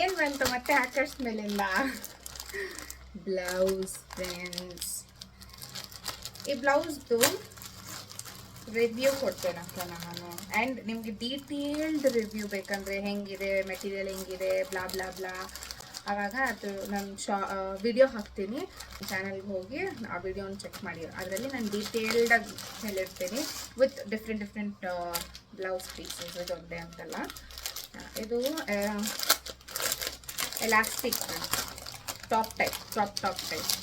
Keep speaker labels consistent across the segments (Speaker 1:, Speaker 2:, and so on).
Speaker 1: ಏನು ಬಂತು ಮತ್ತೆ ಆಕಾಶ್ ಮೇಲಿಂದ ಬ್ಲೌಸ್ ಫ್ರೆಂಡ್ಸ್. ಈ ಬ್ಲೌಸ್ದು ರಿವ್ಯೂ ಕೊಡ್ತೇನೆ ನಾನು. ಆ್ಯಂಡ್ ನಿಮಗೆ ಡೀಟೇಲ್ಡ್ ರಿವ್ಯೂ ಬೇಕಂದರೆ ಹೆಂಗಿದೆ ಮೆಟೀರಿಯಲ್ ಹೆಂಗಿದೆ ಬ್ಲಾ ಬ್ಲಾ ಬ್ಲಾ, ಆವಾಗ ಅದು ನಾನು ವಿಡಿಯೋ ಹಾಕ್ತೀನಿ, ಚಾನಲ್ಗೆ ಹೋಗಿ ಆ ವಿಡಿಯೋನ ಚೆಕ್ ಮಾಡಿ. ಅದರಲ್ಲಿ ನಾನು ಡೀಟೇಲ್ಡಾಗಿ ಹೇಳಿರ್ತೀನಿ ವಿತ್ ಡಿಫ್ರೆಂಟ್ ಬ್ಲೌಸ್ ಪೀಸಸ್. ಇದೊಂದೇ ಅಂತಲ್ಲ, ಇದು elastic top type, top type.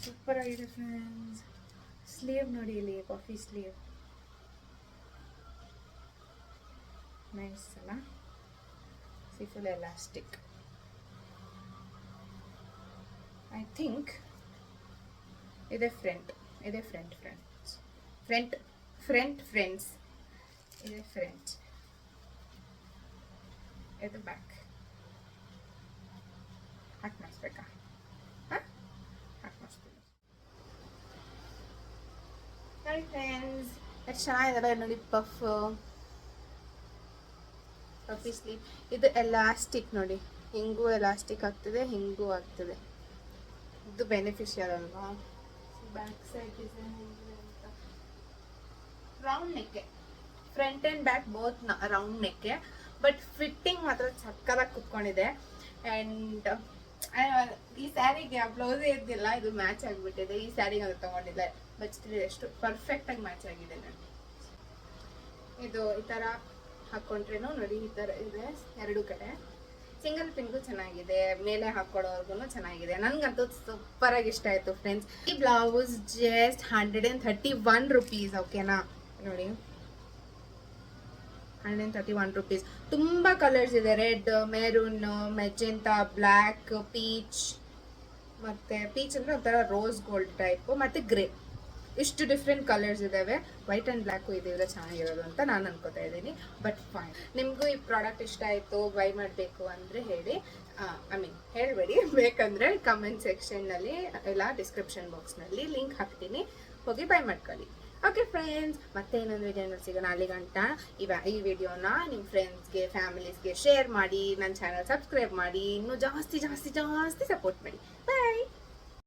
Speaker 1: Super ಆಗಿದೆ ಫ್ರೆಂಡ್ಸ್. ಸ್ಲೀವ್ ನೋಡಿ, ಇಲ್ಲಿ ಕಾಫಿ ಸ್ಲೀವ್ ನೈಸ್ ಅಲ್ಲ, ಫುಲ್ ಎಲಾಸ್ಟಿಕ್. ಐ ಥಿಂಕ್ ಇದೆ ಫ್ರಂಟ್ ಫ್ರೆಂಡ್ಸ್, ಇದೆ ಫ್ರಂಟ್, ಇದು ಬ್ಯಾಕ್. ಹಾಕಿ ಮಾಡಿಸ್ಬೇಕಾ? ಹಾಕಿ ಮಾಡಿಸ್ತೀನಿ ನೋಡಿ ಫ್ರೆಂಡ್ಸ್. ಎಷ್ಟು ಚೆನ್ನಾಗಿದೆ ನೋಡಿ, ಪಫಿ ಸ್ಲೀವ್. ಇದು ಎಲಾಸ್ಟಿಕ್ ನೋಡಿ, ಹಿಂಗೂ ಎಲಾಸ್ಟಿಕ್ ಆಗ್ತದೆ, ಹಿಂಗೂ ಆಗ್ತದೆ. ಇದು ಬೆನಿಫಿಷಿಯಲ್ ಅಲ್ವಾ. ಬ್ಯಾಕ್ ಸೈಡ್ ಡಿಸೈನ್ ಹೇಗಿದೆ ಅಂತ, ರೌಂಡ್ ನೆಕ್ಕೆ, front and back both round ನೆಕ್ಕೆ. ಬಟ್ ಫಿಟ್ಟಿಂಗ್ ಮಾತ್ರ ಸಕ್ಕದಾಗಿ ಕುತ್ಕೊಂಡಿದೆ. ಆ್ಯಂಡ್ ಈ ಸ್ಯಾರಿಗೆ ಆ ಬ್ಲೌಸೇ ಇದ್ದಿಲ್ಲ, ಇದು ಮ್ಯಾಚ್ ಆಗಿಬಿಟ್ಟಿದೆ. ಈ ಸ್ಯಾರಿಗೆ ಅದು ತೊಗೊಂಡಿದ್ದೆ, ಬಟ್ ಎಷ್ಟು ಪರ್ಫೆಕ್ಟಾಗಿ ಮ್ಯಾಚ್ ಆಗಿದೆ ನೋಡಿ. ಇದು ಈ ಥರ ಹಾಕ್ಕೊಂಡ್ರೇನು ನೋಡಿ, ಈ ಥರ ಇದೆ ಎರಡು ಕಡೆ. ಸಿಂಗಲ್ ಪಿನ್ಗೂ ಚೆನ್ನಾಗಿದೆ, ಮೇಲೆ ಹಾಕ್ಕೊಳ್ಳೋರ್ಗು ಚೆನ್ನಾಗಿದೆ. ನನಗಂತೂ ಸೂಪರಾಗಿ ಇಷ್ಟ ಆಯಿತು ಫ್ರೆಂಡ್ಸ್. ಈ ಬ್ಲೌಸ್ ಜಸ್ಟ್ 131 rupees. ಓಕೆನಾ ನೋಡಿ, 131 rupees. ತುಂಬ ಕಲರ್ಸ್ ಇದೆ, red, maroon, magenta, black, peach, ಮತ್ತು ಪೀಚ್ ಅಂದರೆ ಒಂಥರ ರೋಸ್ ಗೋಲ್ಡ್ ಟೈಪು, ಮತ್ತು ಗ್ರೇ. ಇಷ್ಟು ಡಿಫ್ರೆಂಟ್ ಕಲರ್ಸ್ ಇದ್ದಾವೆ. ವೈಟ್ ಆ್ಯಂಡ್ ಬ್ಲ್ಯಾಕು ಇದೆಲ್ಲ ಚೆನ್ನಾಗಿರೋದು ಅಂತ ನಾನು ಅನ್ಕೋತಾ ಇದ್ದೀನಿ. ಬಟ್ ಫೈನ್, ನಿಮಗೂ ಈ ಪ್ರಾಡಕ್ಟ್ ಇಷ್ಟ ಆಯಿತು, ಬೈ ಮಾಡಬೇಕು ಅಂದರೆ ಹೇಳಿ, ಹೇಳಬೇಡಿ. ಬೇಕಂದರೆ ಕಮೆಂಟ್ ಸೆಕ್ಷನ್ನಲ್ಲಿ ಇಲ್ಲ ಡಿಸ್ಕ್ರಿಪ್ಷನ್ ಬಾಕ್ಸ್ನಲ್ಲಿ ಲಿಂಕ್ ಹಾಕ್ತೀನಿ, ಹೋಗಿ ಬೈ ಮಾಡ್ಕೊಳ್ಳಿ. ಓಕೆ ಫ್ರೆಂಡ್ಸ್, ಮತ್ತೆ ಇನ್ನೊಂದು ವಿಡಿಯೋನ ಸಿಗೋಣ. ಅಲ್ಲಿಗಂಟ ಈ ವಿಡಿಯೋನ ನಿಮ್ಮ ಫ್ರೆಂಡ್ಸ್ಗೆ, ಫ್ಯಾಮಿಲೀಸ್ಗೆ ಶೇರ್ ಮಾಡಿ, ನನ್ನ ಚಾನಲ್ ಸಬ್ಸ್ಕ್ರೈಬ್ ಮಾಡಿ, ಇನ್ನೂ ಜಾಸ್ತಿ ಸಪೋರ್ಟ್ ಮಾಡಿ. ಬಾಯ್.